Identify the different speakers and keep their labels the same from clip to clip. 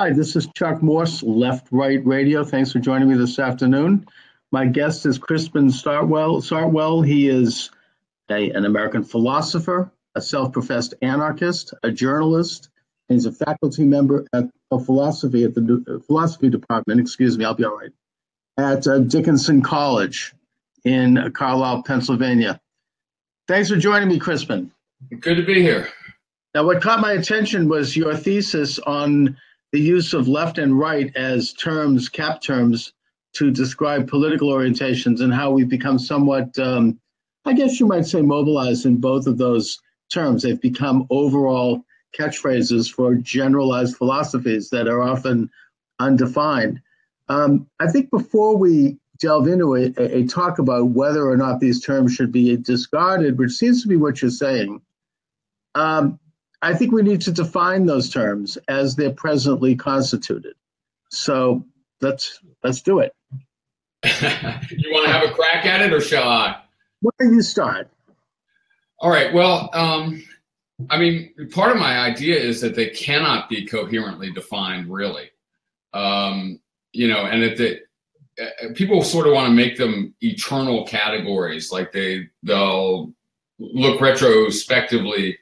Speaker 1: Hi, this is Chuck Morse, Left Right Radio. Thanks for joining me this afternoon. My guest is Crispin Sartwell. He is an American philosopher, a self-professed anarchist, a journalist. And he's a faculty member of philosophy at the philosophy department. Excuse me, I'll be all right. At Dickinson College in Carlisle, Pennsylvania. Thanks for joining me, Crispin.
Speaker 2: Good to be here.
Speaker 1: Now, what caught my attention was your thesis on the use of left and right as terms, cap terms, to describe political orientations and how we've become somewhat, I guess you might say, mobilized in both of those terms. They've become overall catchphrases for generalized philosophies that are often undefined. I think before we delve into a talk about whether or not these terms should be discarded, which seems to be what you're saying, I think we need to define those terms as they're presently constituted. So let's do it.
Speaker 2: You want to have a crack at it, or shall I?
Speaker 1: Why don't you start?
Speaker 2: All right. Well, I mean, part of my idea is that they cannot be coherently defined, really. And that people sort of want to make them eternal categories, like they'll look retrospectively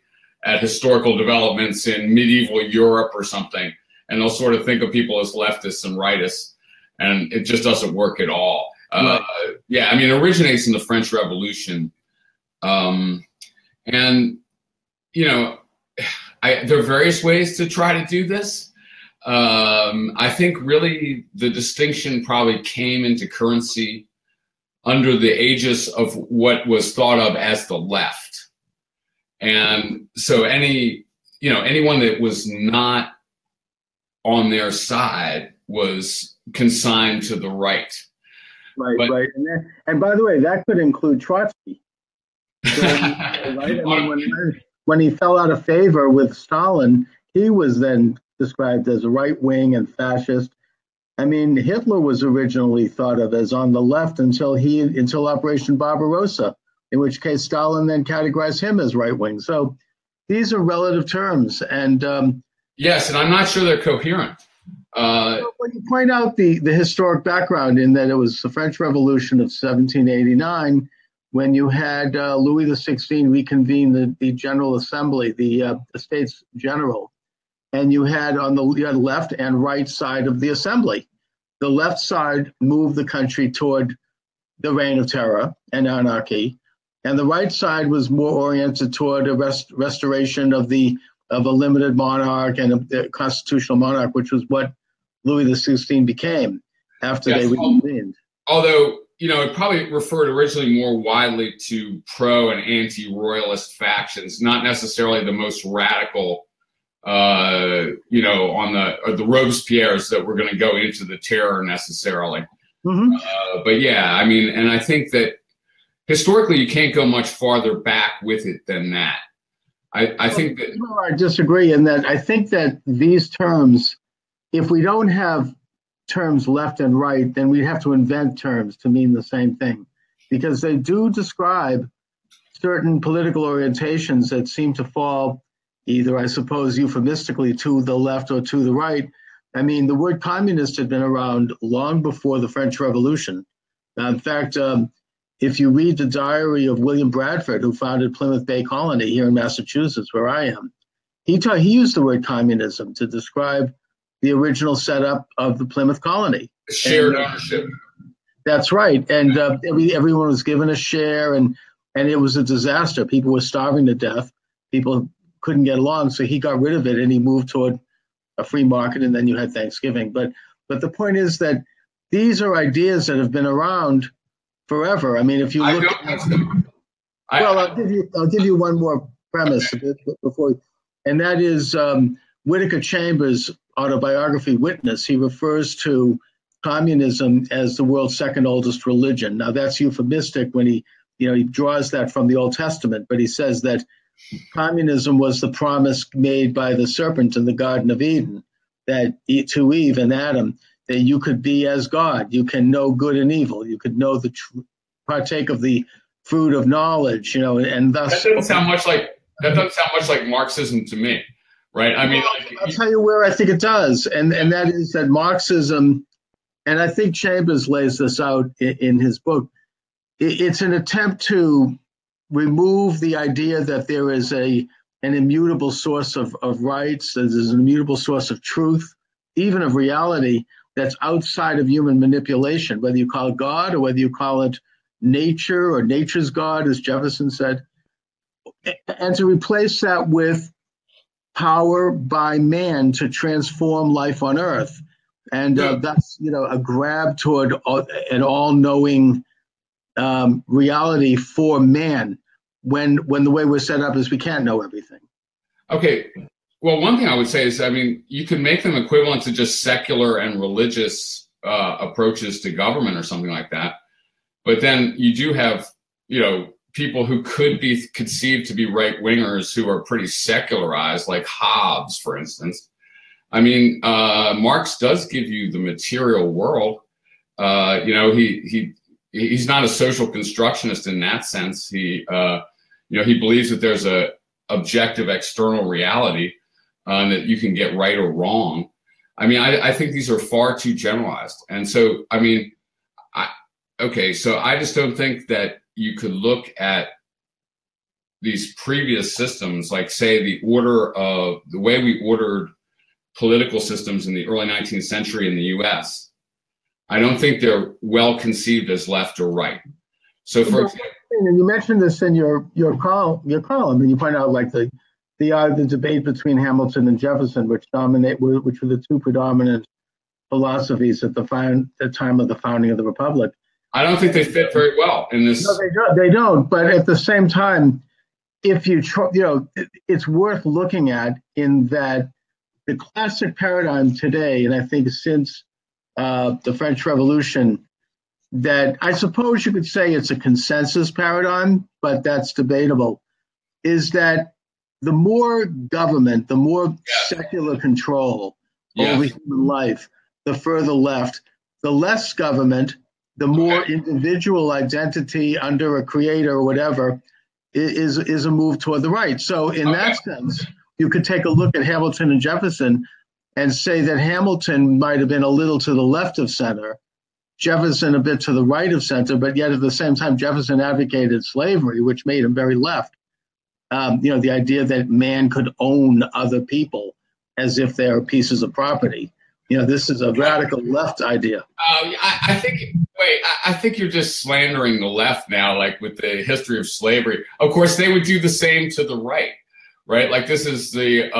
Speaker 2: at historical developments in medieval Europe or something, and they'll sort of think of people as leftists and rightists, and it just doesn't work at all. Right. Yeah, I mean, it originates in the French Revolution, and there are various ways to try to do this. I think really the distinction probably came into currency under the aegis of what was thought of as the left. And so anyone that was not on their side was consigned to the right.
Speaker 1: Right. And by the way, that could include Trotsky. So, right? I mean, when he fell out of favor with Stalin, he was then described as right-wing and fascist. I mean, Hitler was originally thought of as on the left until Operation Barbarossa, in which case Stalin then categorized him as right-wing. So these are relative terms. And
Speaker 2: yes, and I'm not sure they're coherent.
Speaker 1: When you point out the historic background in that it was the French Revolution of 1789, when you had Louis XVI reconvene the General Assembly, the States General, and you had you had left and right side of the assembly. The left side moved the country toward the reign of terror and anarchy, and the right side was more oriented toward a restoration of a limited monarch and a constitutional monarch, which was what Louis XVI became after they reconvened.
Speaker 2: Although, it probably referred originally more widely to pro and anti-royalist factions, not necessarily the most radical, on the Robespierres that were going to go into the terror necessarily. Mm-hmm. But yeah, I mean, and I think that historically you can't go much farther back with it than that. I think that...
Speaker 1: No, I disagree in that I think that these terms, if we don't have terms left and right, then we have to invent terms to mean the same thing, because they do describe certain political orientations that seem to fall either, I suppose, euphemistically to the left or to the right. I mean, the word communist had been around long before the French Revolution. In fact, if you read the diary of William Bradford, who founded Plymouth Bay Colony here in Massachusetts, where I am, he used the word communism to describe the original setup of the Plymouth colony.
Speaker 2: Shared ownership.
Speaker 1: That's right. And everyone was given a share, and it was a disaster. People were starving to death. People couldn't get along, so he got rid of it and he moved toward a free market, and then you had Thanksgiving. But the point is that these are ideas that have been around forever. I mean, if you look I'll give you one more premise before, and that is Whittaker Chambers' autobiography, Witness. He refers to communism as the world's second oldest religion. Now that's euphemistic when he draws that from the Old Testament, but he says that communism was the promise made by the serpent in the Garden of Eden, that to Eve and Adam, that you could be as God. You can know good and evil. You could know partake of the fruit of knowledge, and thus.
Speaker 2: That doesn't sound much like Marxism to me, right? I mean,
Speaker 1: I'll tell you where I think it does, and that is that Marxism, and I think Chambers lays this out in his book. It's an attempt to remove the idea that there is an immutable source of rights, that there's an immutable source of truth, even of reality, that's outside of human manipulation, whether you call it God or whether you call it nature or nature's God, as Jefferson said, and to replace that with power by man to transform life on earth. And that's, a grab toward an all-knowing reality for man, when the way we're set up is we can't know everything.
Speaker 2: Okay. Well, one thing I would say is, I mean, you can make them equivalent to just secular and religious approaches to government or something like that. But then you do have, people who could be conceived to be right-wingers who are pretty secularized, like Hobbes, for instance. I mean, Marx does give you the material world. He's not a social constructionist in that sense. He believes that there's a objective external reality that you can get right or wrong. I mean, I think these are far too generalized. And so, I mean, so I just don't think that you could look at these previous systems, like say the way we ordered political systems in the early 19th century in the US. I don't think they're well conceived as left or right. So for example,
Speaker 1: you mentioned this in your column, and you point out like the debate between Hamilton and Jefferson, which were the two predominant philosophies at the time of the founding of the Republic.
Speaker 2: I don't think they fit very well in this.
Speaker 1: No, they don't. But at the same time, if it's worth looking at in that the classic paradigm today, and I think since the French Revolution, that I suppose you could say it's a consensus paradigm, but that's debatable, is that the more government, the more secular control over human life, the further left, the less government, the more individual identity under a creator or whatever is a move toward the right. So in that sense, you could take a look at Hamilton and Jefferson and say that Hamilton might have been a little to the left of center, Jefferson a bit to the right of center, but yet at the same time, Jefferson advocated slavery, which made him very left. The idea that man could own other people as if they are pieces of property. This is a radical left idea.
Speaker 2: I think you're just slandering the left now, like with the history of slavery. Of course, they would do the same to the right, right? Like this is the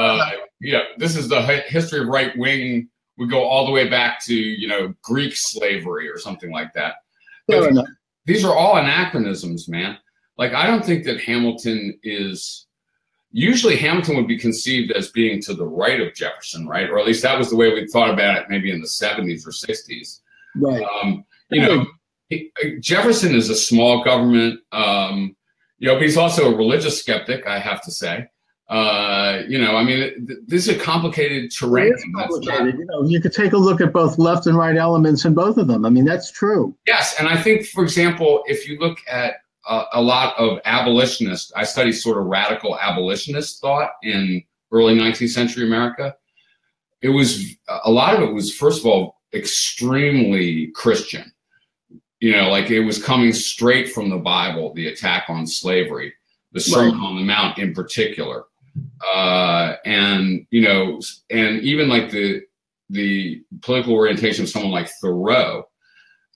Speaker 2: history of right wing. We go all the way back to Greek slavery or something like that. These are all anachronisms, man. Like I don't think that Hamilton is. Usually Hamilton would be conceived as being to the right of Jefferson, right? Or at least that was the way we thought about it maybe in the 70s or 60s.
Speaker 1: Right.
Speaker 2: Jefferson is a small government, but he's also a religious skeptic, I have to say. I mean, this is a complicated terrain.
Speaker 1: It's complicated. You could take a look at both left and right elements in both of them. I mean, that's true.
Speaker 2: Yes, and I think, for example, if you look at a lot of abolitionists, I studied sort of radical abolitionist thought in early 19th century America. A lot of it was, first of all, extremely Christian. Like it was coming straight from the Bible, the attack on slavery, the Sermon on the Mount in particular. And even like the political orientation of someone like Thoreau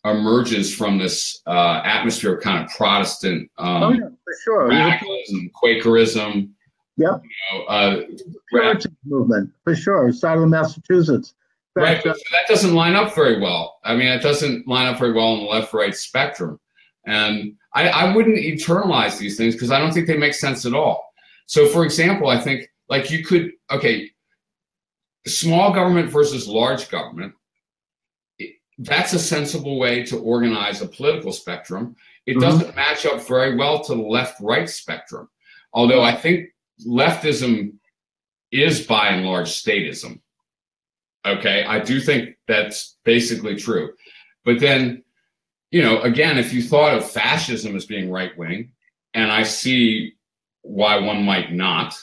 Speaker 2: emerges from this atmosphere of kind of Protestant
Speaker 1: for sure.
Speaker 2: radicalism, Quakerism.
Speaker 1: Yep. Puritan movement, for sure. Started in Massachusetts.
Speaker 2: Right, but that doesn't line up very well. I mean, it doesn't line up very well on the left-right spectrum. And I wouldn't eternalize these things because I don't think they make sense at all. So, for example, I think like you could, small government versus large government, that's a sensible way to organize a political spectrum. It doesn't match up very well to the left-right spectrum, although I think leftism is by and large statism. Okay, I do think that's basically true. But then, again, if you thought of fascism as being right-wing, and I see why one might not,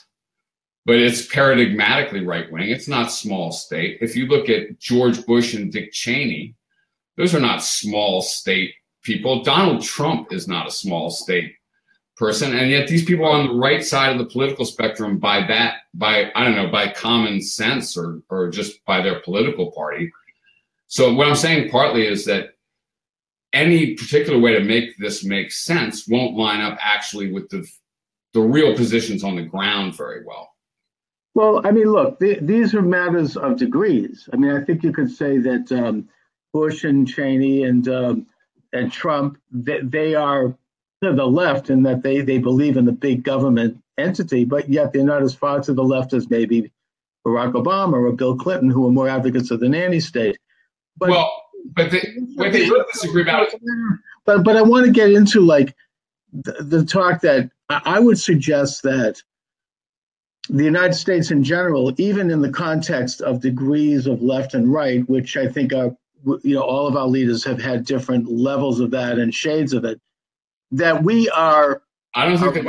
Speaker 2: but it's paradigmatically right wing. It's not small state. If you look at George Bush and Dick Cheney, those are not small state people. Donald Trump is not a small state person, and yet these people on the right side of the political spectrum, by I don't know, by common sense or just by their political party. So what I'm saying partly is that any particular way to make this make sense won't line up actually with the real positions on the ground very well.
Speaker 1: Well, I mean, look, these are matters of degrees. I mean, I think you could say that Bush and Cheney and Trump, they are to the left in that they believe in the big government entity, but yet they're not as far to the left as maybe Barack Obama or Bill Clinton, who are more advocates of the nanny state. But,
Speaker 2: but they would disagree about it.
Speaker 1: But I want to get into like the talk that I would suggest that the United States in general, even in the context of degrees of left and right, which I think are, all of our leaders have had different levels of that and shades of it, that we are.
Speaker 2: I don't think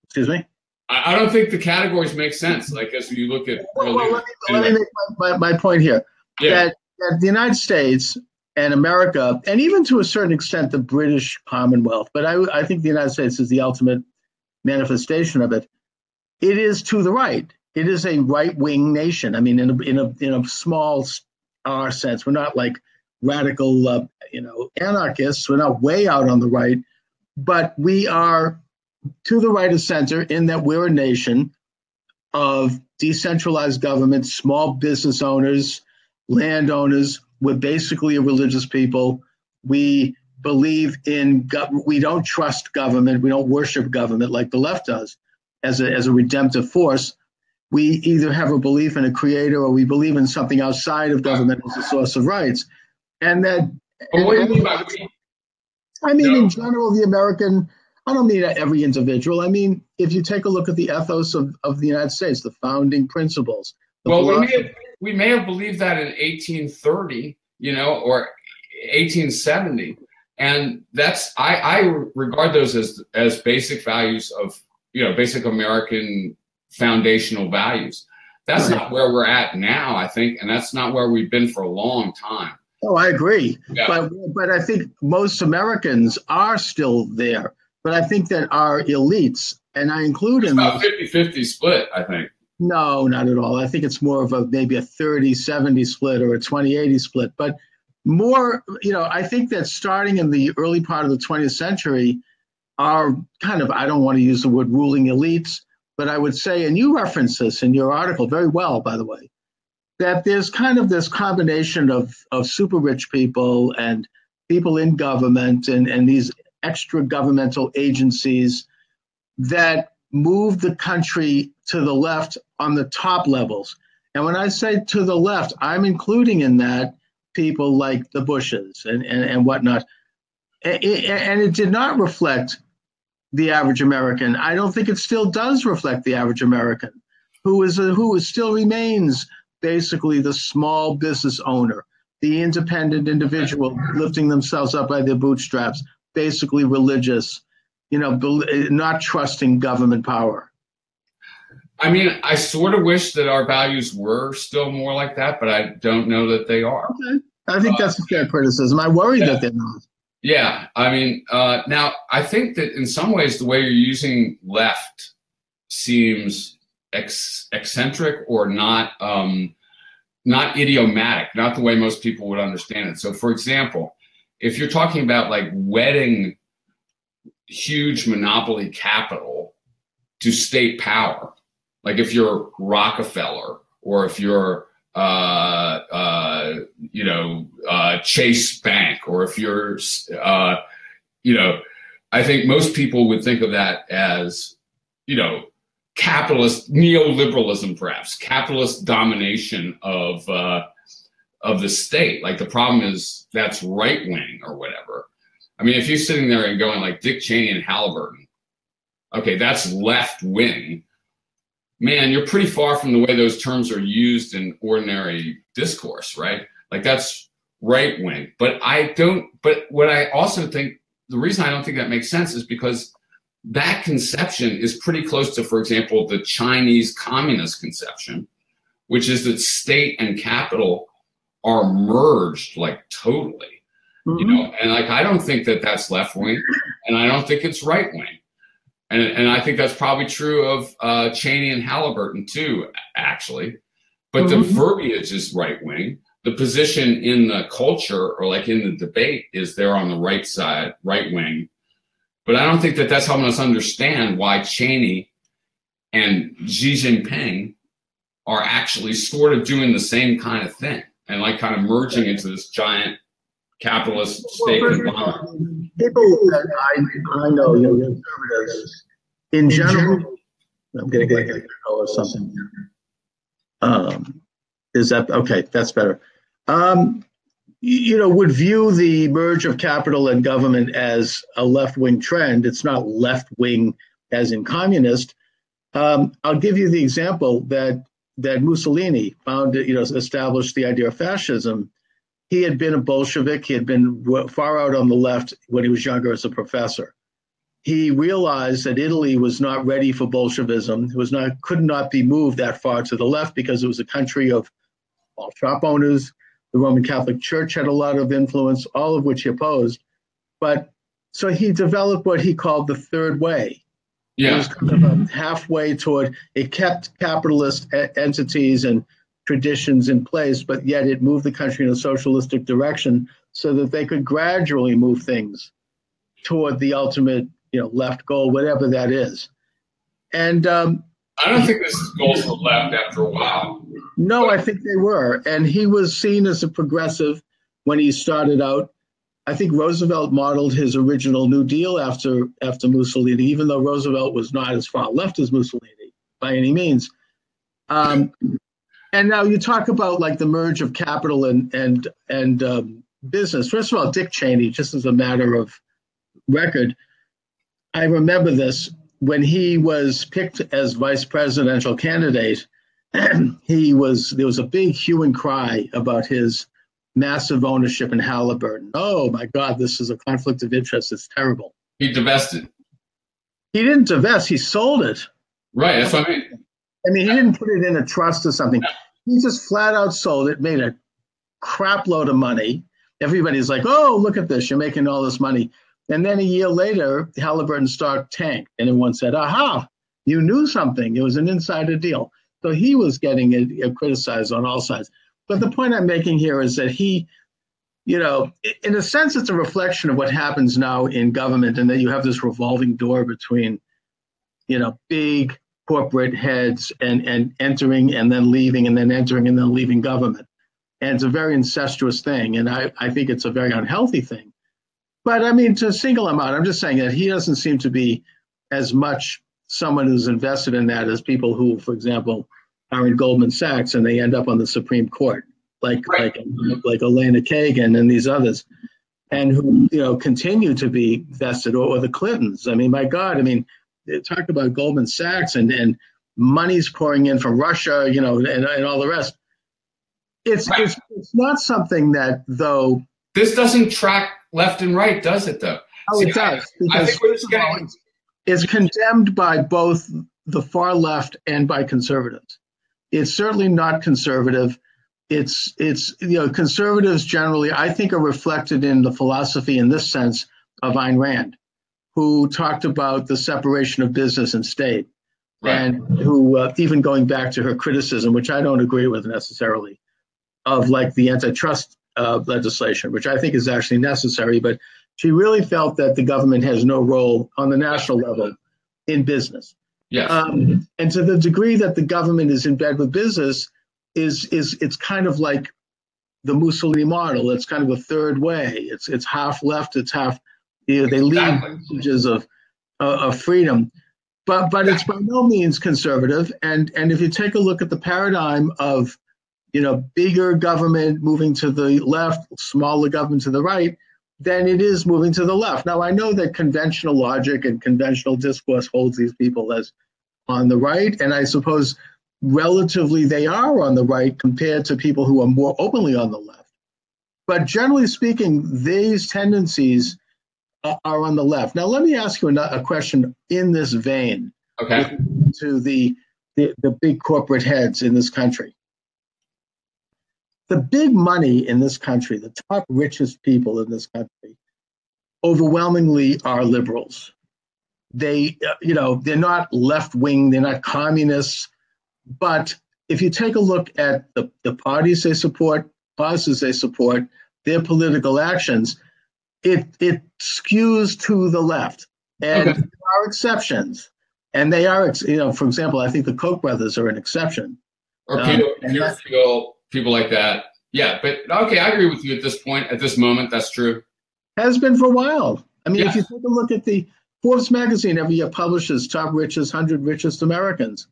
Speaker 1: excuse me.
Speaker 2: I don't think the categories make sense. Like as you look at.
Speaker 1: Let me make my point here. Yeah. That the United States and America, and even to a certain extent the British Commonwealth, but I think the United States is the ultimate manifestation of it. It is to the right. It is a right-wing nation. I mean, in a small R sense, we're not like radical, anarchists. We're not way out on the right, but we are to the right of center in that we're a nation of decentralized government, small business owners, landowners. We're basically a religious people. We believe in, we don't trust government. We don't worship government like the left does as a redemptive force. We either have a belief in a creator or we believe in something outside of government as a source of rights. And that.
Speaker 2: But what do you mean by
Speaker 1: I mean, in general, the American, I don't mean every individual. I mean, if you take a look at the ethos of the United States, the founding principles.
Speaker 2: Well, we may have believed that in 1830, or 1870. And that's, I regard those as basic values of, basic American foundational values. That's not where we're at now, I think, and that's not where we've been for a long time.
Speaker 1: Oh, I agree.
Speaker 2: Yeah.
Speaker 1: But I think most Americans are still there. But I think that our elites, and I include in
Speaker 2: about 50-50 split, I think.
Speaker 1: No, not at all. I think it's more of maybe a 30-70 split or a 20-80 split. But more, I think that starting in the early part of the 20th century, our kind of, I don't want to use the word ruling elites, but I would say, and you reference this in your article very well, by the way, that there's kind of this combination of super rich people and people in government and these extra governmental agencies that move the country to the left on the top levels. And when I say to the left, I'm including in that people like the Bushes and whatnot. And it did not reflect the average American. I don't think it still does reflect the average American, who still remains basically the small business owner, the independent individual lifting themselves up by their bootstraps, basically religious, not trusting government power.
Speaker 2: I mean, I sort of wish that our values were still more like that, but I don't know that they are.
Speaker 1: Okay. I think that's a fair criticism. I worry that they're not.
Speaker 2: Yeah. I mean, now I think that in some ways the way you're using left seems eccentric or not idiomatic, not the way most people would understand it. So, for example, if you're talking about like wedding huge monopoly capital to state power, like if you're Rockefeller or if you're Chase Bank, or if you're I think most people would think of that as capitalist neoliberalism, perhaps capitalist domination of the state. Like the problem is that's right wing or whatever. I mean, if you're sitting there and going like Dick Cheney and Halliburton, okay, that's left wing. Man, you're pretty far from the way those terms are used in ordinary discourse, right? Like that's right wing. But what I also think, the reason I don't think that makes sense is because that conception is pretty close to, for example, the Chinese communist conception, which is that state and capital are merged like totally, you know, and like I don't think that that's left wing, and I don't think it's right wing, and I think that's probably true of Cheney and Halliburton too, actually, but the verbiage is right wing. The position in the culture or like in the debate is they're on the right side, right wing. But I don't think that that's helping us understand why Cheney and Xi Jinping are actually sort of doing the same kind of thing and like kind of merging into this giant capitalist state conglomerate.
Speaker 1: People that I know, you know, conservatives in general, I'm going to get a call or something. Is that okay? That's better. You know, would view the merge of capital and government as a left-wing trend. It's not left-wing as in communist. I'll give you the example that Mussolini established the idea of fascism. He had been a Bolshevik. He had been far out on the left when he was younger as a professor. He realized that Italy was not ready for Bolshevism. Could not be moved that far to the left because it was a country of small shop owners. The Roman Catholic Church had a lot of influence, all of which he opposed. But so he developed what he called the third way.
Speaker 2: Yeah.
Speaker 1: It was kind of a halfway toward, it kept capitalist entities and traditions in place, but yet it moved the country in a socialistic direction so that they could gradually move things toward the ultimate, you know, left goal, whatever that is. And
Speaker 2: I don't think this goals were left after a while.
Speaker 1: No, I think they were. And he was seen as a progressive when he started out. I think Roosevelt modeled his original New Deal after Mussolini, even though Roosevelt was not as far left as Mussolini by any means. And now you talk about like the merge of capital and business. First of all, Dick Cheney, just as a matter of record, I remember this when he was picked as vice presidential candidate. There was a big hue and cry about his massive ownership in Halliburton. Oh my God, this is a conflict of interest. It's terrible.
Speaker 2: He divested.
Speaker 1: He didn't divest. He sold it.
Speaker 2: Right. That's what I mean.
Speaker 1: I mean, he didn't put it in a trust or something. He just flat out sold it, made a crap load of money. Everybody's like, oh, look at this. You're making all this money. And then a year later, Halliburton stock tanked. And everyone said, aha, you knew something. It was an insider deal. So he was getting criticized on all sides. But the point I'm making here is that he, you know, in a sense, it's a reflection of what happens now in government, and that you have this revolving door between, you know, big corporate heads and entering and then leaving and then entering and then leaving government. And it's a very incestuous thing. And I think it's a very unhealthy thing. But I mean, to single him out, I'm just saying that he doesn't seem to be as much someone who's invested in that as people who, for example, are in Goldman Sachs and they end up on the Supreme Court, like Elena Kagan and these others, and who, you know, continue to be vested, or the Clintons. I mean, my God, I mean, they talk about Goldman Sachs and money's pouring in from Russia, you know, and all the rest. It's not something that, though.
Speaker 2: This doesn't track left and right, does it, though?
Speaker 1: Oh, it does. Because it's condemned by both the far left and by conservatives. It's certainly not conservative. It's you know, conservatives generally, I think, are reflected in the philosophy in this sense of Ayn Rand, who talked about the separation of business and state, right. And who even going back to her criticism, which I don't agree with necessarily, of like the antitrust legislation, which I think is actually necessary, but she really felt that the government has no role on the national level in business.
Speaker 2: Yes.
Speaker 1: And to the degree that the government is in bed with business, it's kind of like the Mussolini model. It's kind of a third way. It's half left. It's half. You know, they leave messages of freedom, but it's by no means conservative. And if you take a look at the paradigm of, you know, bigger government moving to the left, smaller government to the right, then it is moving to the left. Now, I know that conventional logic and conventional discourse holds these people as on the right, and I suppose relatively they are on the right compared to people who are more openly on the left. But generally speaking, these tendencies are on the left. Now, let me ask you a question in this vein.
Speaker 2: Okay.
Speaker 1: To the big corporate heads in this country. The big money in this country, the top richest people in this country, overwhelmingly are liberals. They, they're not left wing, they're not communists. But if you take a look at the parties they support, causes they support, their political actions, it skews to the left. And there are exceptions. And they are, for example, I think the Koch brothers are an exception.
Speaker 2: Or people like that. Yeah, but okay, I agree with you at this point, at this moment, that's true.
Speaker 1: Has been for a while. I mean, if you take a look at the Forbes magazine every year publishes top richest, 100 richest Americans.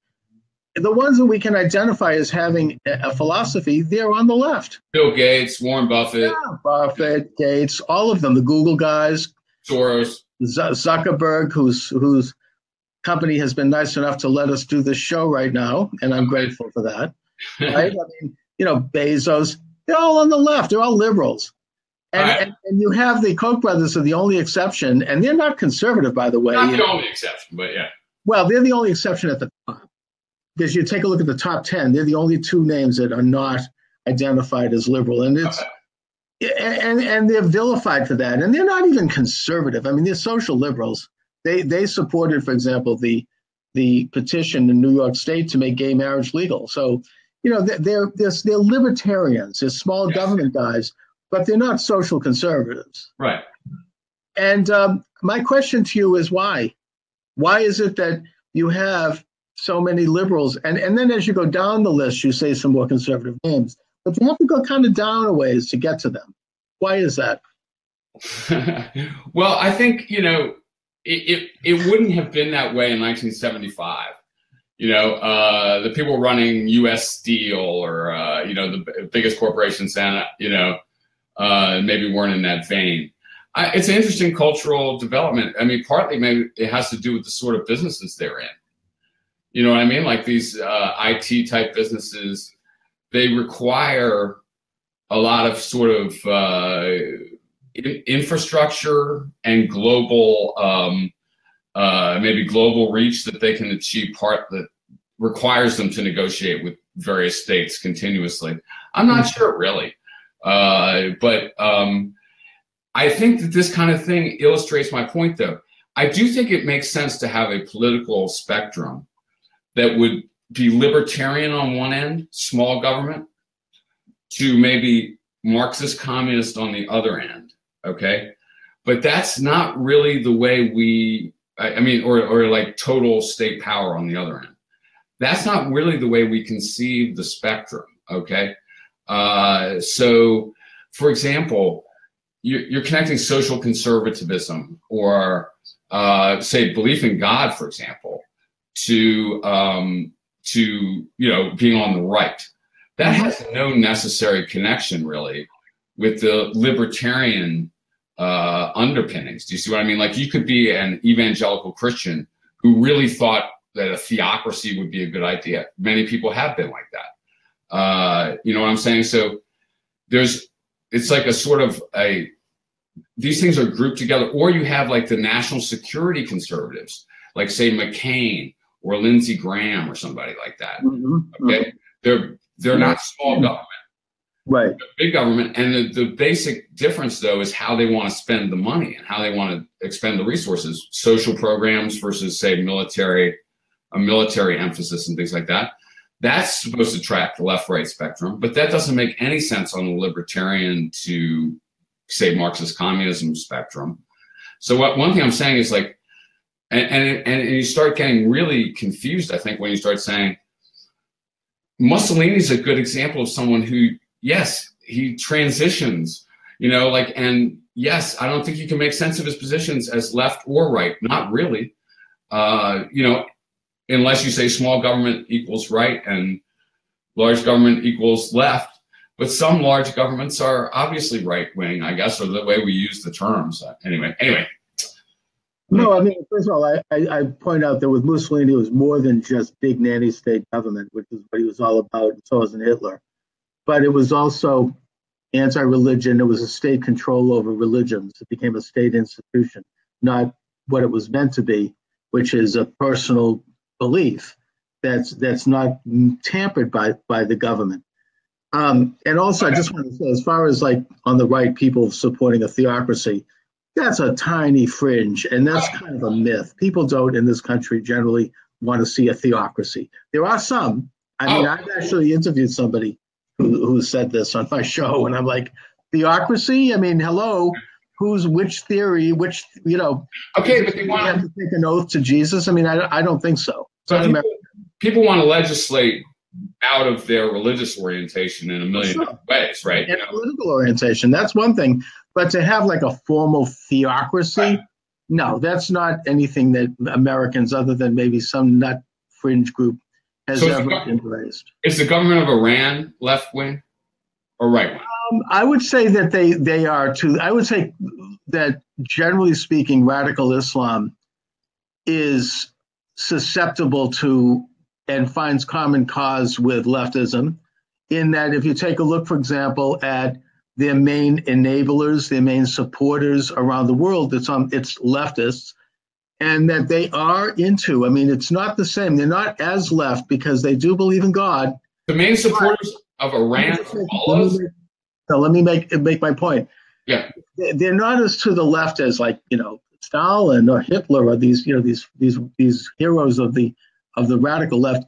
Speaker 1: The ones that we can identify as having a philosophy, they're on the left.
Speaker 2: Bill Gates, Warren Buffett.
Speaker 1: Yeah, Buffett, Gates, all of them, the Google guys.
Speaker 2: Soros.
Speaker 1: Zuckerberg, whose company has been nice enough to let us do this show right now, and I'm grateful for that. Right? I mean, Bezos, they're all on the left. They're all liberals. And you have the Koch brothers are the only exception, and they're not conservative, by the way.
Speaker 2: Not the only exception, but yeah.
Speaker 1: Well, they're the only exception at the top. Because you take a look at the top 10, they're the only two names that are not identified as liberal. And it's and they're vilified for that. And they're not even conservative. I mean, they're social liberals. They supported, for example, the petition in New York State to make gay marriage legal. So, they're libertarians. They're small government guys, but they're not social conservatives.
Speaker 2: Right.
Speaker 1: And my question to you is why? Why is it that you have so many liberals, and then as you go down the list, you say some more conservative names, but you have to go kind of down a ways to get to them. Why is that?
Speaker 2: Well, I think, it wouldn't have been that way in 1975. The people running U.S. Steel or, the biggest corporations, and, maybe weren't in that vein. It's an interesting cultural development. I mean, partly maybe it has to do with the sort of businesses they're in. You know what I mean? Like these IT type businesses, they require a lot of sort of infrastructure and global, maybe global reach that they can achieve, part that requires them to negotiate with various states continuously. I'm not sure really, but I think that this kind of thing illustrates my point, though. I do think it makes sense to have a political spectrum that would be libertarian on one end, small government, to maybe Marxist communist on the other end, okay? But that's not really the way or like total state power on the other end. That's not really the way we conceive the spectrum, okay? So, for example, you're connecting social conservatism or, say, belief in God, for example, to being on the right. That has no necessary connection really with the libertarian underpinnings. Do you see what I mean? Like you could be an evangelical Christian who really thought that a theocracy would be a good idea. Many people have been like that. You know what I'm saying? So it's like a sort of these things are grouped together. Or you have like the national security conservatives, like say McCain or Lindsey Graham or somebody like that. Okay, they're not small government,
Speaker 1: right?
Speaker 2: They're big government, and the basic difference though is how they want to spend the money and how they want to expend the resources. Social programs versus say a military emphasis and things like that. That's supposed to track the left-right spectrum, but that doesn't make any sense on the libertarian to say Marxist communism spectrum. So one thing I'm saying is like. And you start getting really confused, I think, when you start saying Mussolini's a good example of someone who, yes, he transitions, and yes, I don't think you can make sense of his positions as left or right. Not really, unless you say small government equals right and large government equals left. But some large governments are obviously right wing, I guess, or the way we use the terms. Anyway.
Speaker 1: No, I mean, first of all, I point out that with Mussolini, it was more than just big nanny state government, which is what he was all about, and so was Hitler. But it was also anti-religion. It was a state control over religions. It became a state institution, not what it was meant to be, which is a personal belief that's not tampered by the government. And also, I just want to say, as far as like on the right, people supporting a theocracy, that's a tiny fringe, and that's kind of a myth. People don't in this country generally want to see a theocracy. There are some. I mean, I've actually interviewed somebody who said this on my show, and I'm like, theocracy? I mean, hello, which theory, which,
Speaker 2: Okay, but they
Speaker 1: have to take an oath to Jesus? I mean, I don't think so.
Speaker 2: So people want to legislate out of their religious orientation in a million ways, right?
Speaker 1: And political orientation, that's one thing. But to have like a formal theocracy, no, that's not anything that Americans, other than maybe some nut fringe group, has ever embraced.
Speaker 2: Is the government of Iran left wing or right wing?
Speaker 1: I would say that they are too. I would say that generally speaking, radical Islam is susceptible to and finds common cause with leftism, in that if you take a look, for example, at their main enablers, their main supporters around the world, it's leftists, and that they are into, I mean, it's not the same. They're not as left because they do believe in God.
Speaker 2: The main supporters of Iran
Speaker 1: let me make my point.
Speaker 2: Yeah.
Speaker 1: They're not as to the left as like, Stalin or Hitler or these heroes of the radical left,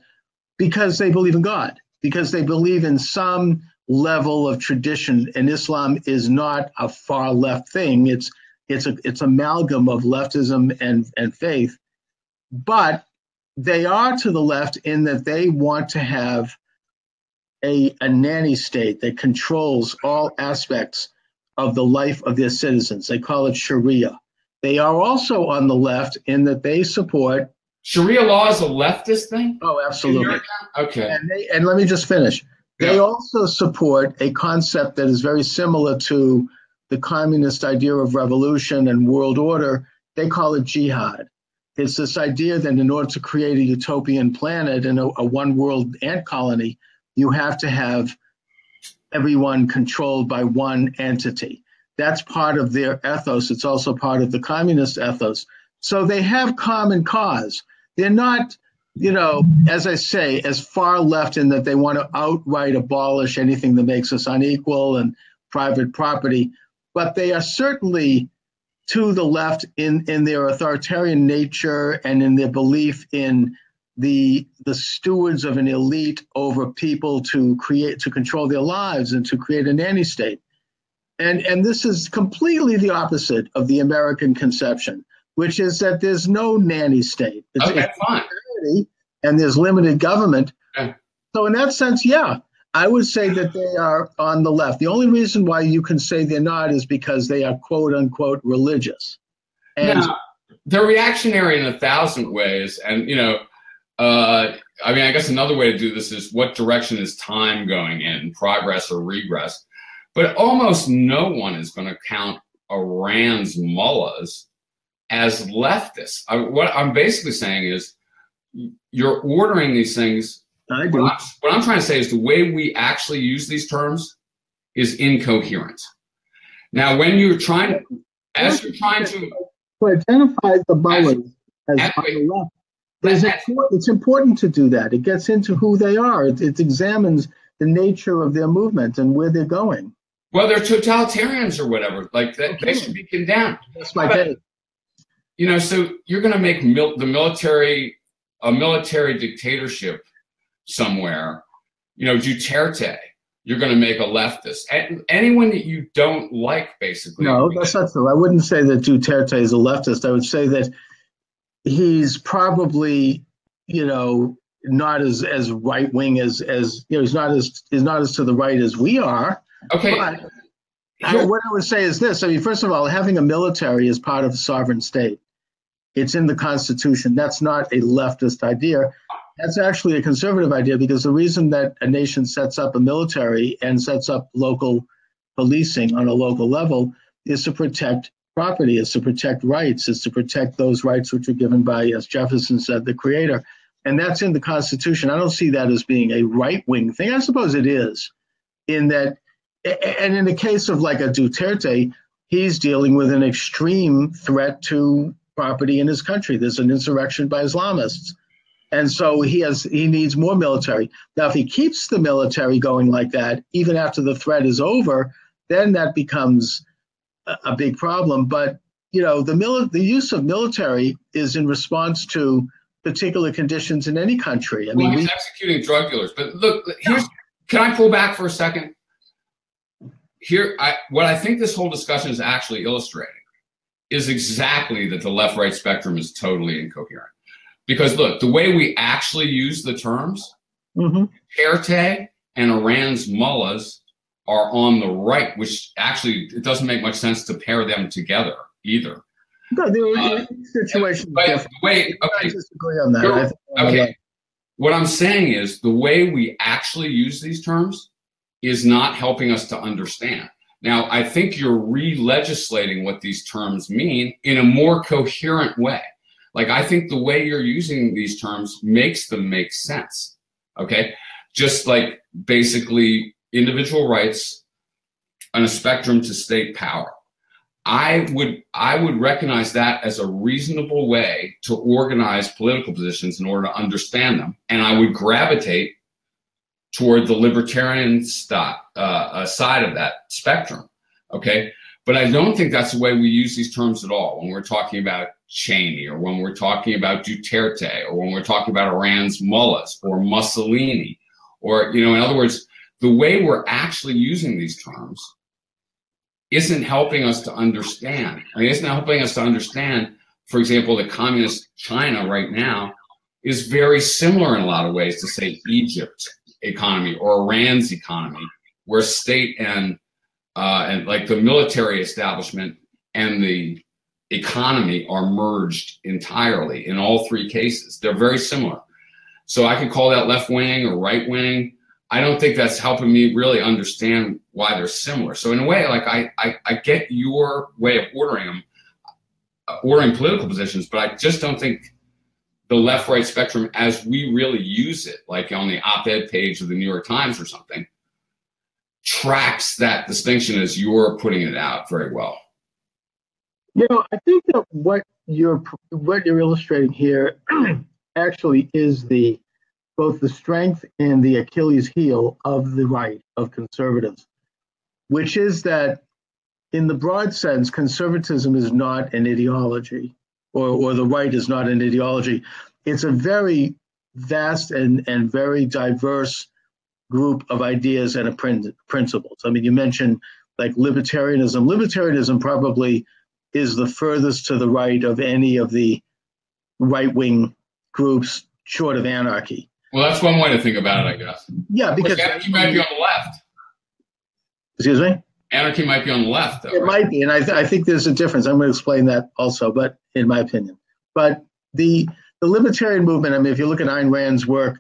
Speaker 1: because they believe in God, because they believe in some level of tradition. And Islam is not a far left thing. It's amalgam of leftism and faith, but they are to the left in that they want to have a nanny state that controls all aspects of the life of their citizens. They call it Sharia. They are also on the left in that they support
Speaker 2: Sharia law is a leftist thing?
Speaker 1: Oh, absolutely.
Speaker 2: Okay.
Speaker 1: And let me just finish. They also support a concept that is very similar to the communist idea of revolution and world order. They call it jihad. It's this idea that in order to create a utopian planet and a one world ant colony, you have to have everyone controlled by one entity. That's part of their ethos. It's also part of the communist ethos. So they have common cause. They're not, as I say, as far left in that they want to outright abolish anything that makes us unequal and private property, but they are certainly to the left in their authoritarian nature and in their belief in the stewards of an elite over people to control their lives and to create a nanny state. And this is completely the opposite of the American conception, which is that there's no nanny state.
Speaker 2: It's fine.
Speaker 1: And there's limited government.
Speaker 2: Okay.
Speaker 1: So in that sense, I would say that they are on the left. The only reason why you can say they're not is because they are quote unquote religious. And
Speaker 2: now, they're reactionary in 1,000 ways. And, I guess another way to do this is what direction is time going in, progress or regress? But almost no one is going to count Iran's mullahs as leftists. What I'm basically saying is you're ordering these things.
Speaker 1: I do.
Speaker 2: What I'm trying to say is the way we actually use these terms is incoherent. Now, when you're trying to identify
Speaker 1: the mullahs as on the left, it's important to do that. It gets into who they are. It examines the nature of their movement and where they're going.
Speaker 2: Well, they're totalitarians or whatever. Like that, okay. They should be condemned.
Speaker 1: That's my case.
Speaker 2: So you're going to make the military a military dictatorship somewhere. Duterte. You're going to make a leftist. Anyone that you don't like, basically.
Speaker 1: No, that's not true. I wouldn't say that Duterte is a leftist. I would say that he's probably, not as right wing as he's not as to the right as we are.
Speaker 2: Okay.
Speaker 1: But what I would say is this. I mean, first of all, having a military is part of a sovereign state. It's in the Constitution. That's not a leftist idea. That's actually a conservative idea, because the reason that a nation sets up a military and sets up local policing on a local level is to protect property, is to protect rights, is to protect those rights which are given by, as Jefferson said, the Creator. And that's in the Constitution. I don't see that as being a right-wing thing. I suppose it is, in that And in the case of like a Duterte, he's dealing with an extreme threat to property in his country. There's an insurrection by Islamists. And so he needs more military. Now, if he keeps the military going like that, even after the threat is over, then that becomes a big problem. But, you know, the use of military is in response to particular conditions in any country. I mean,
Speaker 2: he's executing drug dealers. But look, can I pull back for a second? What I think this whole discussion is actually illustrating is exactly that the left-right spectrum is totally incoherent. Because look, the way we actually use the terms, Duterte and Iran's mullahs are on the right, which actually it doesn't make much sense to pair them together either.
Speaker 1: No, there are situations.
Speaker 2: Wait, okay.
Speaker 1: I disagree on that.
Speaker 2: Okay. What I'm saying is the way we actually use these terms is not helping us to understand. Now, I think you're re-legislating what these terms mean in a more coherent way. Like, I think the way you're using these terms makes them make sense, okay? Just like basically individual rights on a spectrum to state power. I would recognize that as a reasonable way to organize political positions in order to understand them. And I would gravitate toward the libertarian side of that spectrum, okay? But I don't think that's the way we use these terms at all when we're talking about Cheney, or when we're talking about Duterte, or when we're talking about Iran's mullahs or Mussolini, or, you know, in other words, the way we're actually using these terms isn't helping us to understand. I mean, isn't helping us to understand, for example, that communist China right now is very similar in a lot of ways to, say, Egypt's economy or Iran's economy, where state and like the military establishment and the economy are merged entirely in all three cases. They're very similar. So I could call that left wing or right wing. I don't think that's helping me really understand why they're similar. So in a way, like I get your way of ordering them, ordering political positions, but I just don't think the left-right spectrum as we really use it, like on the op-ed page of the New York Times or something, tracks that distinction as you're putting it out very well.
Speaker 1: You know, I think that what you're illustrating here actually is both the strength and the Achilles heel of the right, of conservatives, which is that in the broad sense, conservatism is not an ideology, or the right is not an ideology. It's a very vast and very diverse group of ideas and principles. I mean, you mentioned like libertarianism. Libertarianism probably is the furthest to the right of any of the right-wing groups, short of anarchy.
Speaker 2: Well, that's one way to think about it, I guess.
Speaker 1: Yeah, because
Speaker 2: anarchy might be on the left.
Speaker 1: Excuse me?
Speaker 2: Anarchy might be on the left, though.
Speaker 1: It might be, and I think there's a difference. I'm going to explain that also, but in my opinion. But the libertarian movement, I mean, if you look at Ayn Rand's work,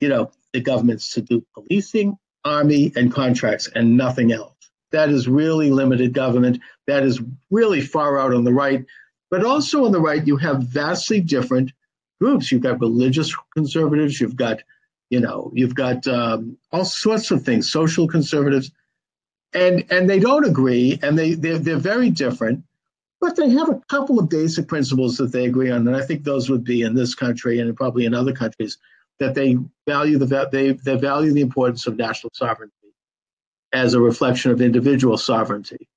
Speaker 1: you know, the government's to do policing, army, and contracts, and nothing else. That is really limited government. That is really far out on the right. But also on the right, you have vastly different groups. You've got religious conservatives. You've got all sorts of things, social conservatives. And they don't agree, and they're very different, but they have a couple of basic principles that they agree on, and I think those would be in this country and probably in other countries, that they value the importance of national sovereignty as a reflection of individual sovereignty,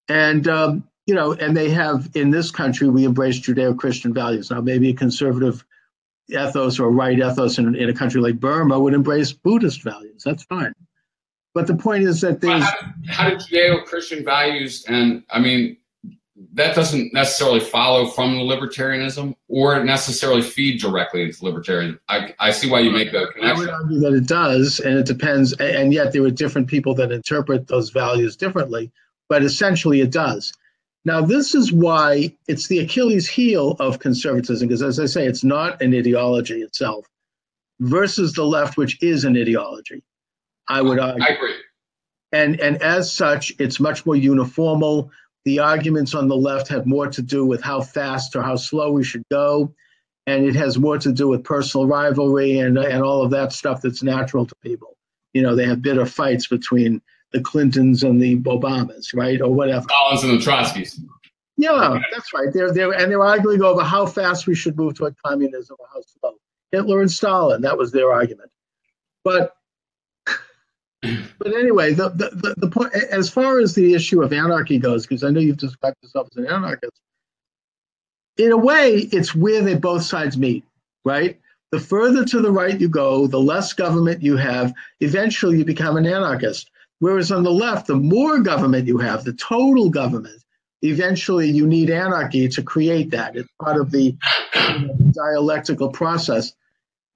Speaker 1: and and they have, in this country, we embrace Judeo-Christian values. Now, maybe a conservative ethos or a right ethos in a country like Burma would embrace Buddhist values. That's fine. But the point is that there's...
Speaker 2: How do Judeo-Christian values, and I mean, that doesn't necessarily follow from the libertarianism or necessarily feed directly into libertarianism. I see why you make the connection.
Speaker 1: I would argue that it does, and it depends, and yet there are different people that interpret those values differently, but essentially it does. Now, this is why it's the Achilles heel of conservatism, because as I say, it's not an ideology itself, versus the left, which is an ideology. I would argue.
Speaker 2: I agree.
Speaker 1: And as such, it's much more uniformal. The arguments on the left have more to do with how fast or how slow we should go. And it has more to do with personal rivalry and all of that stuff that's natural to people. You know, they have bitter fights between the Clintons and the Obamas, right, or whatever.
Speaker 2: Stalins and the Trotskys.
Speaker 1: Yeah, that's right. They're arguing over how fast we should move toward communism or how slow. Hitler and Stalin, that was their argument. But anyway, the point, as far as the issue of anarchy goes, because I know you've described yourself as an anarchist, in a way, it's where both sides meet, right? The further to the right you go, the less government you have, eventually you become an anarchist. Whereas on the left, the more government you have, the total government, eventually you need anarchy to create that. It's part of the dialectical process.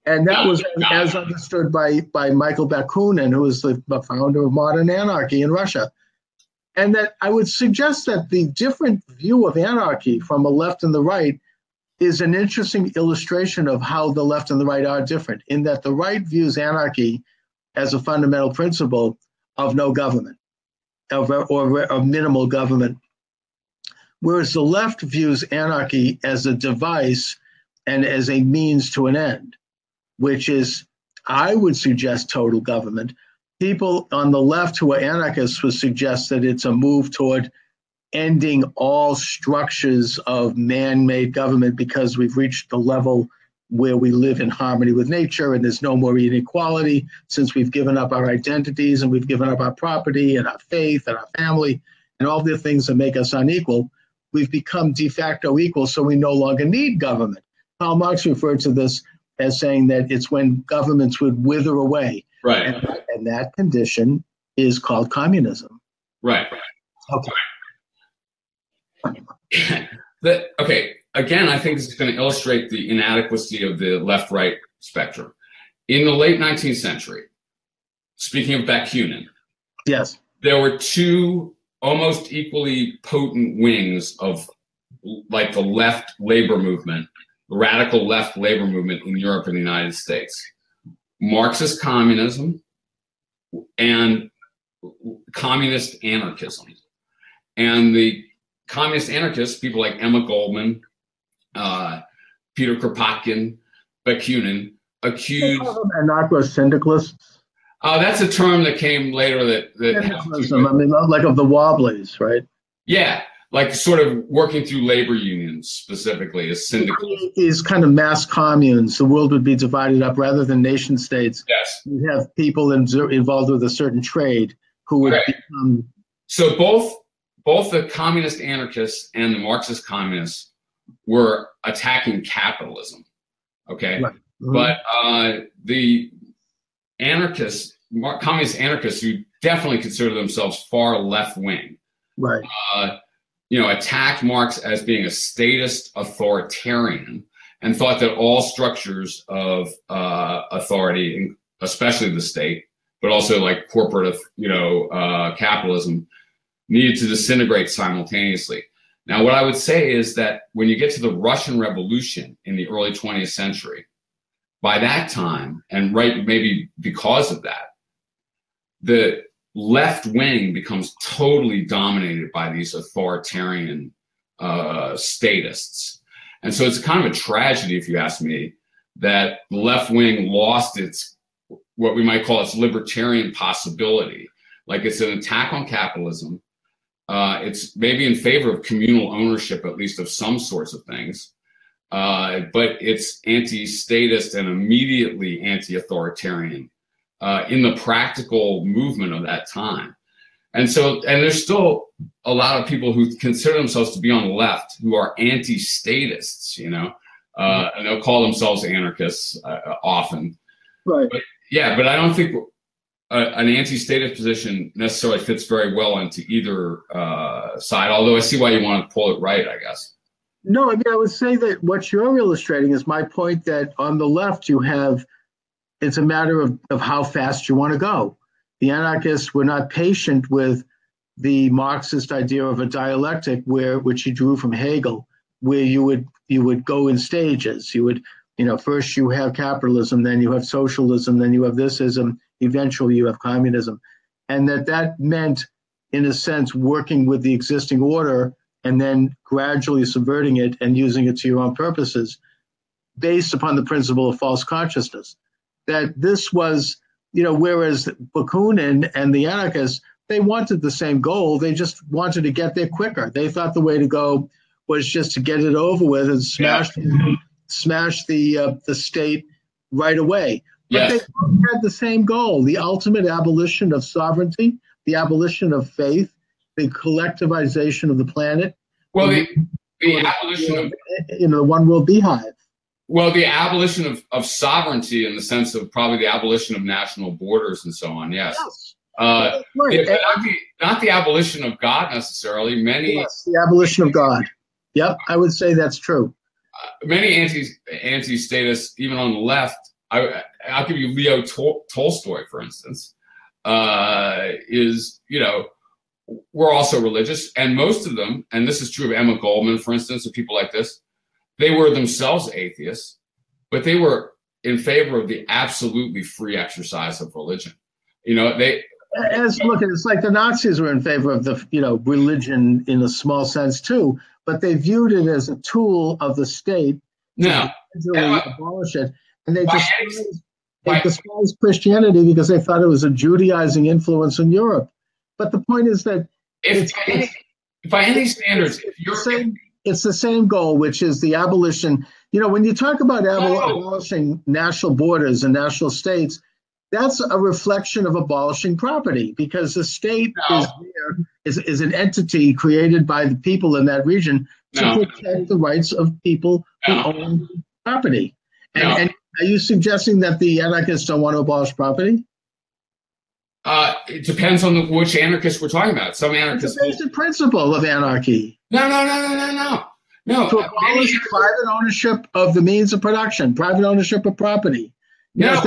Speaker 1: And that was as understood by Michael Bakunin, who is the founder of modern anarchy in Russia. And that I would suggest that the different view of anarchy from the left and the right is an interesting illustration of how the left and the right are different, in that the right views anarchy as a fundamental principle of no government, or minimal government, whereas the left views anarchy as a device and as a means to an end, which is, I would suggest, total government. People on the left who are anarchists would suggest that it's a move toward ending all structures of man-made government because we've reached the level where we live in harmony with nature and there's no more inequality since we've given up our identities and we've given up our property and our faith and our family and all the things that make us unequal. We've become de facto equal, so we no longer need government. Karl Marx referred to this as saying that it's when governments would wither away.
Speaker 2: Right.
Speaker 1: And that condition is called communism.
Speaker 2: Right.
Speaker 1: Okay.
Speaker 2: Okay. Again, I think this is going to illustrate the inadequacy of the left-right spectrum. In the late 19th century, speaking of Bakunin,
Speaker 1: yes,
Speaker 2: there were two almost equally potent wings of like the left labor movement, the radical left labor movement in Europe and the United States. Marxist communism and communist anarchism. And the communist anarchists, people like Emma Goldman, Peter Kropotkin, Bakunin, accused...
Speaker 1: Anarcho-syndicalists?
Speaker 2: That's a term that came later that
Speaker 1: I mean, like of the Wobblies, right?
Speaker 2: Yeah, like sort of working through labor unions specifically as syndicals.
Speaker 1: These kind of mass communes, the world would be divided up rather than nation states.
Speaker 2: Yes.
Speaker 1: You have people involved with a certain trade who would become...
Speaker 2: So both the communist anarchists and the Marxist communists were attacking capitalism, okay? Right. Mm-hmm. But the anarchists, communist anarchists, who definitely consider themselves far left-wing,
Speaker 1: right?
Speaker 2: Attacked Marx as being a statist authoritarian and thought that all structures of authority, especially the state, but also like corporate, capitalism, needed to disintegrate simultaneously. Now, what I would say is that when you get to the Russian Revolution in the early 20th century, by that time, and maybe because of that, the left wing becomes totally dominated by these authoritarian statists. And so it's kind of a tragedy, if you ask me, that the left wing lost its, what we might call its libertarian possibility. Like it's an attack on capitalism. It's maybe in favor of communal ownership, at least of some sorts of things. But it's anti-statist and immediately anti-authoritarian in the practical movement of that time. And there's still a lot of people who consider themselves to be on the left who are anti-statists, and they'll call themselves anarchists often.
Speaker 1: Right.
Speaker 2: But I don't think an anti-statist position necessarily fits very well into either side, although I see why you want to pull it right, I guess.
Speaker 1: No, I mean, I would say that what you're illustrating is my point that on the left it's a matter of how fast you want to go. The anarchists were not patient with the Marxist idea of a dialectic which he drew from Hegel, where you would go in stages. You would, first you have capitalism, then you have socialism, then you have thisism, eventually you have communism. And that meant, in a sense, working with the existing order and then gradually subverting it and using it to your own purposes, based upon the principle of false consciousness. That this was, whereas Bakunin and the anarchists they wanted the same goal. They just wanted to get there quicker. They thought the way to go was just to get it over with and smash the state right away. But they both had the same goal: the ultimate abolition of sovereignty, the abolition of faith, the collectivization of the planet.
Speaker 2: Well, the abolition of
Speaker 1: the one world beehive.
Speaker 2: Well, the abolition of sovereignty in the sense of probably the abolition of national borders and so on. Yes.
Speaker 1: Right.
Speaker 2: Not the abolition of God necessarily.
Speaker 1: Yes, the abolition of God. Yep, I would say that's true.
Speaker 2: Many anti-statists, even on the left, I'll give you Leo Tolstoy, for instance, is, we're also religious. And most of them, and this is true of Emma Goldman, for instance, and people like this, they were themselves atheists, but they were in favor of the absolutely free exercise of religion.
Speaker 1: It's like the Nazis were in favor of the, religion in a small sense too, but they viewed it as a tool of the state to abolish it. And they despised Christianity because they thought it was a Judaizing influence in Europe. But the point is that
Speaker 2: by any standards,
Speaker 1: it's the same goal, which is the abolition. When you talk about abolishing national borders and national states, that's a reflection of abolishing property, because the state is an entity created by the people in that region to protect the rights of people who own property. And are you suggesting that the anarchists don't want to abolish property?
Speaker 2: It depends on which anarchists we're talking about. Some anarchists.
Speaker 1: It's the basic principle of anarchy.
Speaker 2: No.
Speaker 1: To abolish private ownership of the means of production, private ownership of property.
Speaker 2: No.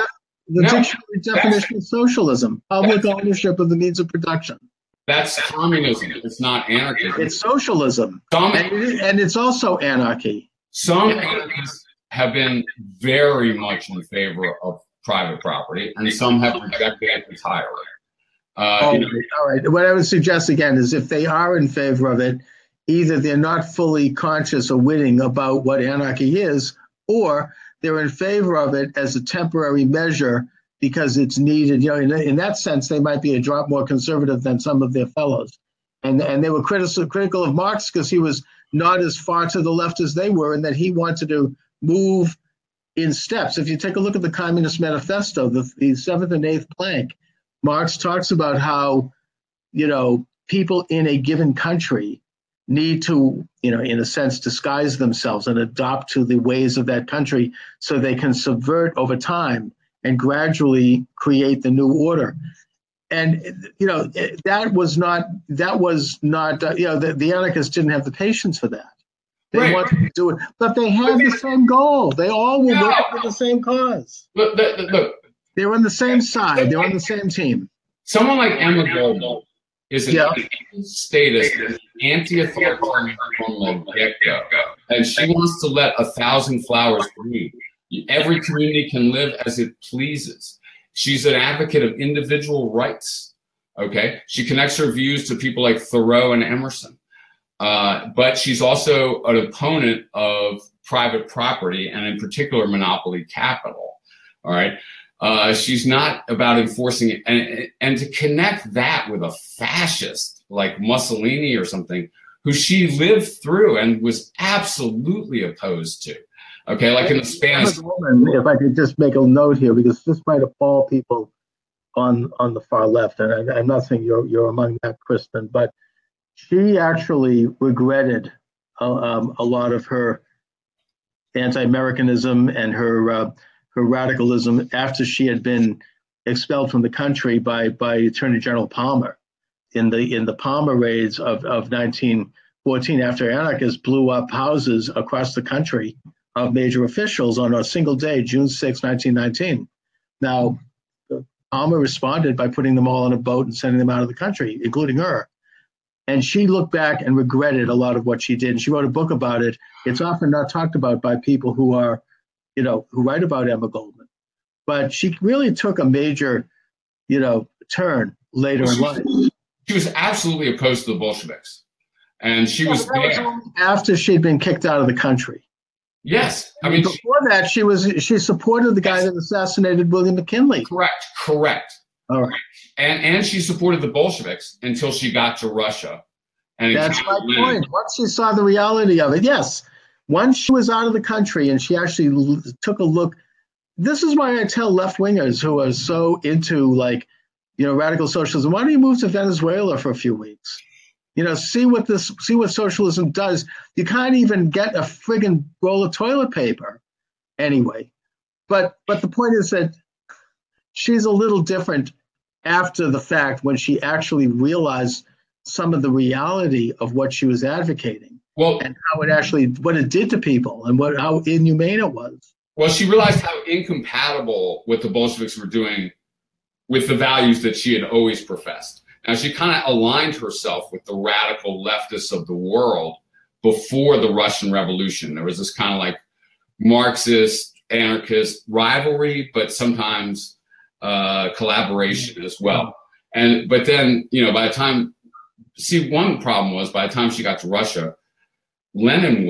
Speaker 1: The dictionary definition of socialism: public ownership of the means of production.
Speaker 2: That's communism. It's not anarchism.
Speaker 1: It's socialism, and it's also anarchy.
Speaker 2: Some anarchists have been very much in favor of private property, and some have rejected it entirely.
Speaker 1: All right. What I would suggest again is, if they are in favor of it, either they're not fully conscious or witting about what anarchy is, or they're in favor of it as a temporary measure because it's needed. In that sense, they might be a drop more conservative than some of their fellows. And they were critical of Marx because he was not as far to the left as they were, and that he wanted to move in steps. If you take a look at the Communist Manifesto, the seventh and eighth plank, Marx talks about how, people in a given country need to, in a sense, disguise themselves and adopt to the ways of that country so they can subvert over time and gradually create the new order. And, that was not, the anarchists didn't have the patience for that. They wanted to do it, but they had the same goal. They all were working for the same cause.
Speaker 2: Look.
Speaker 1: They were on the same side. They were on the same team.
Speaker 2: Someone like Emma Goldman is an statist, anti-authoritarian from the get-go, and she wants to let 1,000 flowers bloom. Every community can live as it pleases. She's an advocate of individual rights. Okay, she connects her views to people like Thoreau and Emerson, but she's also an opponent of private property, and in particular monopoly capital. All right. She's not about enforcing it, and to connect that with a fascist like Mussolini or something, who she lived through and was absolutely opposed to. Okay, like in the Spanish.
Speaker 1: If I could just make a note here, because this might appall people on the far left, and I'm not saying you're among that, Crispin, but she actually regretted a lot of her anti-Americanism and her radicalism after she had been expelled from the country by Attorney General Palmer in the Palmer raids of 1914, after anarchists blew up houses across the country of major officials on a single day, June 6, 1919. Now, Palmer responded by putting them all on a boat and sending them out of the country, including her. And she looked back and regretted a lot of what she did. And she wrote a book about it. It's often not talked about by people who are, who write about Emma Goldman. But she really took a major, turn later in life.
Speaker 2: She was absolutely opposed to the Bolsheviks. And she was there.
Speaker 1: After she'd been kicked out of the country.
Speaker 2: Yes. I mean,
Speaker 1: before that, she supported the guy that assassinated William McKinley.
Speaker 2: Correct.
Speaker 1: All right.
Speaker 2: And she supported the Bolsheviks until she got to Russia. And
Speaker 1: that's my point. Once she saw the reality of it, yes. Once she was out of the country and she actually took a look, this is why I tell left-wingers who are so into radical socialism, why don't you move to Venezuela for a few weeks? See what socialism does. You can't even get a friggin' roll of toilet paper anyway. But the point is that she's a little different after the fact when she actually realized some of the reality of what she was advocating, and what it did to people and how inhumane it was.
Speaker 2: Well, she realized how incompatible what the Bolsheviks were doing with the values that she had always professed. Now, she kind of aligned herself with the radical leftists of the world before the Russian Revolution. There was this kind of like Marxist, anarchist rivalry, but sometimes collaboration as well. But then, by the time, one problem was by the time she got to Russia, Lenin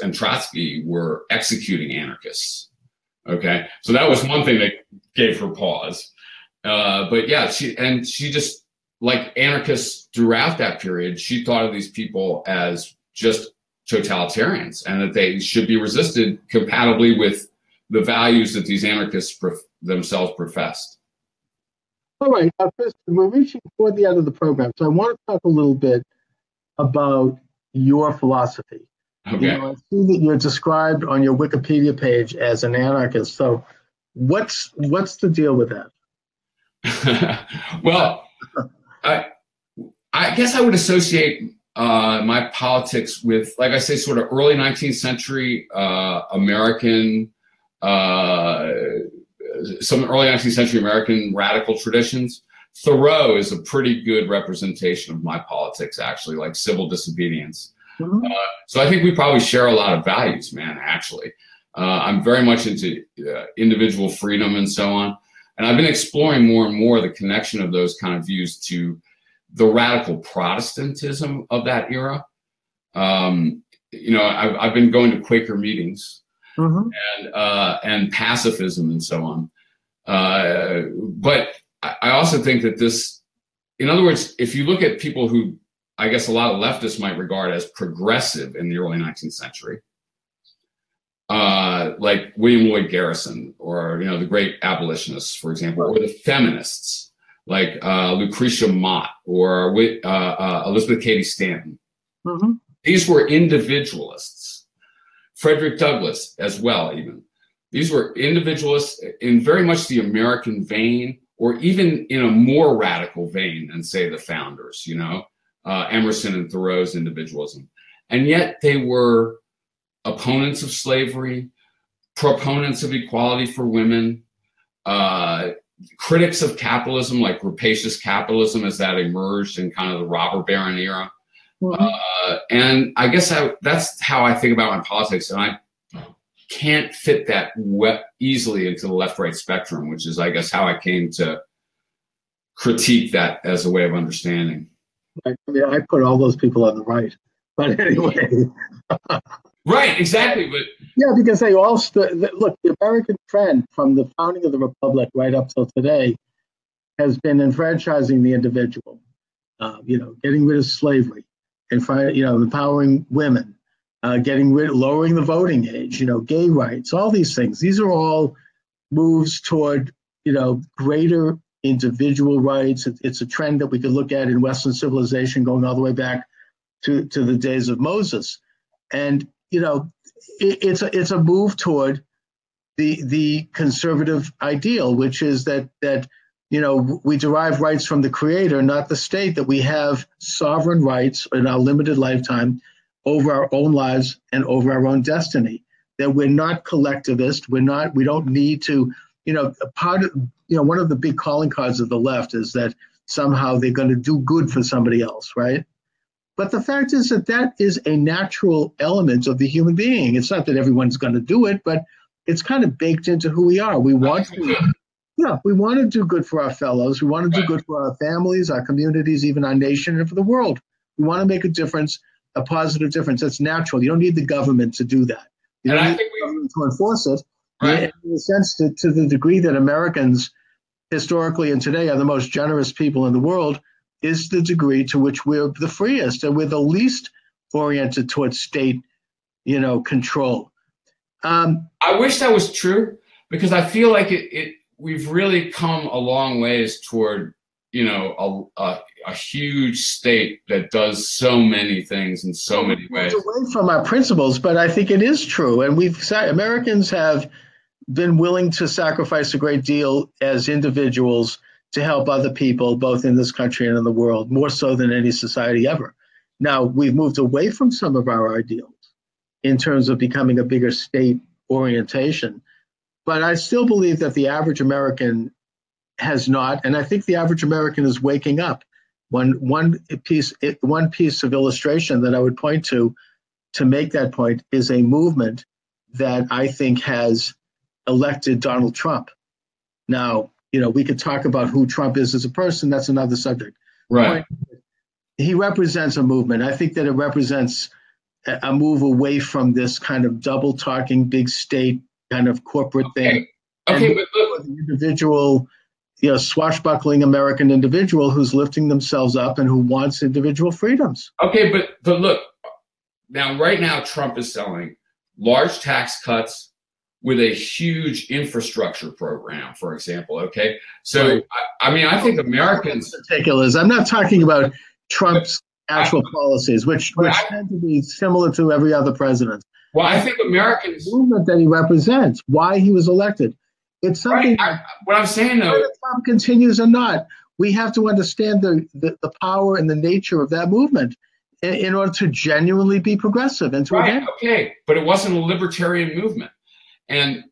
Speaker 2: and Trotsky were executing anarchists. Okay, so that was one thing that gave her pause. But yeah, she just, like anarchists throughout that period, she thought of these people as just totalitarians and that they should be resisted compatibly with the values that these anarchists themselves professed.
Speaker 1: All right, Chris, we're reaching toward the end of the program, so I want to talk a little bit about your philosophy.
Speaker 2: Okay.
Speaker 1: I see that you're described on your Wikipedia page as an anarchist. So, what's the deal with that?
Speaker 2: Well, I guess I would associate my politics with, like I say, sort of early 19th century American, some early 19th century American radical traditions. Thoreau is a pretty good representation of my politics, actually, like civil disobedience. Mm-hmm. So I think we probably share a lot of values, man, actually. I'm very much into individual freedom and so on. And I've been exploring more and more the connection of those kind of views to the radical Protestantism of that era. I've been going to Quaker meetings, mm-hmm. and pacifism and so on. But I also think that this, in other words, if you look at people who I guess a lot of leftists might regard as progressive in the early 19th century, like William Lloyd Garrison, or the great abolitionists, for example, or the feminists like Lucretia Mott or Elizabeth Cady Stanton. Mm-hmm. These were individualists. Frederick Douglass as well, even. These were individualists in very much the American vein, or even in a more radical vein than, say, the founders, Emerson and Thoreau's individualism. And yet they were opponents of slavery, proponents of equality for women, critics of capitalism, like rapacious capitalism as that emerged in kind of the robber baron era. Mm-hmm. And I guess that's how I think about my politics. And I can't fit that easily into the left-right spectrum, which is, I guess, how I came to critique that as a way of understanding.
Speaker 1: I put all those people on the right, but anyway.
Speaker 2: Right, exactly. But
Speaker 1: yeah, because they all look, the American trend from the founding of the Republic right up till today has been enfranchising the individual, getting rid of slavery, and empowering women, lowering the voting age, gay rights, all these things. These are all moves toward, greater individual rights. It's a trend that we could look at in Western civilization going all the way back to the days of Moses. And, it's a move toward the conservative ideal, which is that we derive rights from the Creator, not the state, that we have sovereign rights in our limited lifetime over our own lives and over our own destiny, that we're not collectivist. We don't need to, one of the big calling cards of the left is that somehow they're going to do good for somebody else, right? But the fact is that is a natural element of the human being. It's not that everyone's going to do it, but it's kind of baked into who we are. We want to do good for our fellows. We want to do good for our families, our communities, even our nation, and for the world. We want to make a difference, a positive difference. That's natural. You don't need the government to do that. You don't need the government to enforce it. Right. In the sense that to the degree that Americans historically and today are the most generous people in the world is the degree to which we're the freest and we're the least oriented towards state, control.
Speaker 2: I wish that was true, because I feel like we've really come a long ways toward, a huge state that does so many things in so many ways.
Speaker 1: Away from our principles, but I think it is true. And Americans have been willing to sacrifice a great deal as individuals to help other people, both in this country and in the world, more so than any society ever. Now, we've moved away from some of our ideals in terms of becoming a bigger state orientation. But I still believe that the average American has not, and I think the average American is waking up. One piece of illustration that I would point to make that point is a movement that I think has elected Donald Trump. Now, we could talk about who Trump is as a person. That's another subject.
Speaker 2: Right.
Speaker 1: He represents a movement. I think that it represents a move away from this kind of double talking, big state kind of corporate thing.
Speaker 2: Okay, but look,
Speaker 1: the individual, swashbuckling American individual who's lifting themselves up and who wants individual freedoms.
Speaker 2: Okay, but look, right now Trump is selling large tax cuts with a huge infrastructure program, for example. Okay, so right. I think Americans
Speaker 1: particulars. I'm not talking about Trump's actual policies, which tend to be similar to every other president.
Speaker 2: Well, I think Americans,
Speaker 1: the movement that he represents, why he was elected. It's something.
Speaker 2: Right. What I'm saying, though,
Speaker 1: whether Trump continues or not, we have to understand the power and the nature of that movement in order to genuinely be progressive and to
Speaker 2: right. Okay, but it wasn't a libertarian movement, and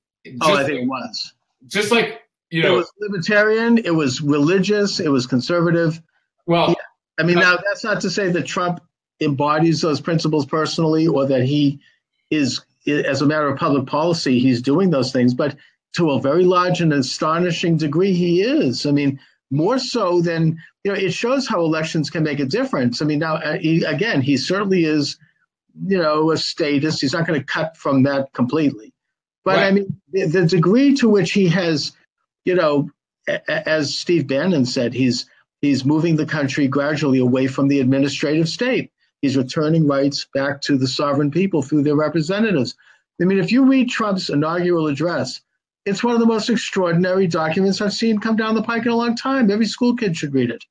Speaker 1: I think it was.
Speaker 2: Just like
Speaker 1: it was libertarian, it was religious, it was conservative.
Speaker 2: Well,
Speaker 1: yeah. Now that's not to say that Trump embodies those principles personally, or that he is, as a matter of public policy, he's doing those things, but to a very large and astonishing degree, he is. More so than, it shows how elections can make a difference. Now, he certainly is, a statist. He's not going to cut from that completely. But right. The degree to which he has, as Steve Bannon said, he's moving the country gradually away from the administrative state. He's returning rights back to the sovereign people through their representatives. If you read Trump's inaugural address, it's one of the most extraordinary documents I've seen come down the pike in a long time. Every school kid should read it.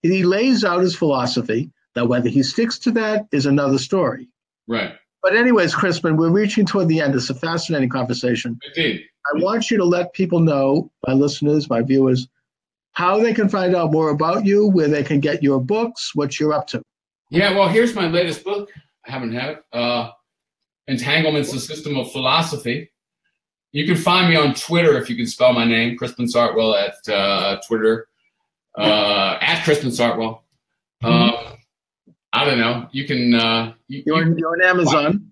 Speaker 1: He lays out his philosophy. Now, whether he sticks to that is another story.
Speaker 2: Right.
Speaker 1: But anyways, Crispin, we're reaching toward the end. It's a fascinating conversation.
Speaker 2: Indeed.
Speaker 1: I want you to let people know, my listeners, my viewers, how they can find out more about you, where they can get your books, what you're up to.
Speaker 2: Yeah, well, here's my latest book. I haven't had it. Entanglements, the System of Philosophy. You can find me on Twitter if you can spell my name, Crispin Sartwell at Twitter, at Crispin Sartwell. I don't know. You can.
Speaker 1: You're on Amazon.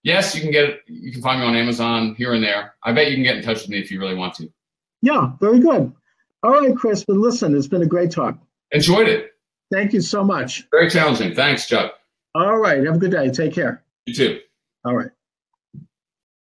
Speaker 2: Yes, you can get it. You can find me on Amazon here and there. I bet you can get in touch with me if you really want to.
Speaker 1: Yeah, very good. All right, Crispin. Listen, it's been a great talk.
Speaker 2: Enjoyed it.
Speaker 1: Thank you so much.
Speaker 2: Very challenging. Thanks, Chuck.
Speaker 1: All right. Have a good day. Take care.
Speaker 2: You too.
Speaker 1: All right.